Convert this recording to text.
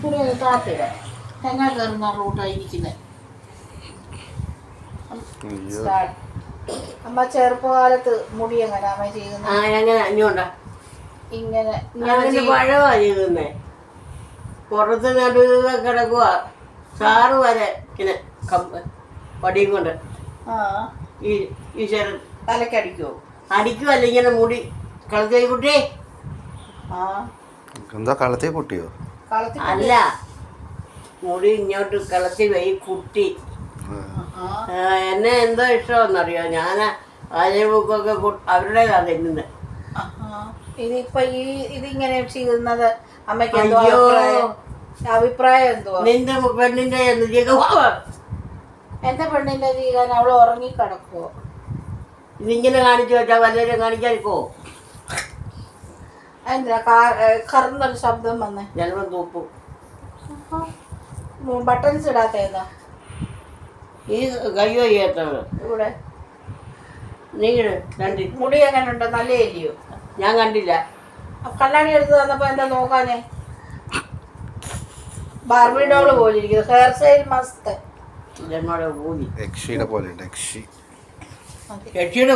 കൂടെ താത്തിട തെങ്ങ കയറുന്ന റൂട്ടായിരിക്കുന്നത്. അമ്മ ചെറുപ്പകാലത്ത് മുടി എങ്ങനെ അമ്മ ചെയ്യുന്നത്? ഇങ്ങനെ പഴവാ ചെയ്യുന്നേ. പുറത്ത് നടുക കിടക്കുക സാറ് വരെ ഇങ്ങനെ പടിയും കൊണ്ട് ഈ ചെറു തലക്കടിക്കുവോ? അടിക്കുമല്ല ഇങ്ങനെ മുടി കളത്തി കുട്ടി. എന്താ കളത്തി കുട്ടിയോ? അല്ല, മുടി ഇങ്ങോട്ട് കളത്തി വൈ കുട്ടി. എന്നെ എന്തോ ഇഷ്ടമെന്നറിയോ, ഞാൻ ആര്യബുക്കൊക്കെ അവരുടേതാണ് തിന്നുന്നത്. ഇതിപ്പോ ഇതിങ്ങനെ ചെയ്യുന്നത് അമ്മയ്ക്ക് എന്തോ അഭിപ്രായം എന്തുവാ? നിന്റെ പെണ്ണിന്റെ എന്റെ പെണ്ണിന്റെ ചെയ്യാൻ അവള് ഉറങ്ങി കിടക്കുവോ? ഇതിങ്ങനെ കാണിച്ചു വെച്ചാൽ വല്ലവരും കാണിക്കാനിക്കോ? എന്താ കറന്നൊരു ശബ്ദം വന്നേ? ജന്മം തൂപ്പും. ബട്ടൺസ് ഇടാത്തേതാ? ഈ കയ്യോ ചെയ്യാത്തവള് ഇവിടെ നീട് കണ്ടി. മുടി എങ്ങനെ ഉണ്ടോ? നല്ല ഇല്ലയോ? ഞാൻ കണ്ടില്ല. കണ്ണാടി എടുത്ത് തന്നപ്പോ എന്താ നോക്കാനേ? ബാർബി ഡോള് പോലെ ഇരിക്കുന്നു. ഹെയർ സ്റ്റൈൽ മസ്ത്. ജന്മയുടെ കൂലി യക്ഷിയുടെ പോലെ യക്ഷിയുടെ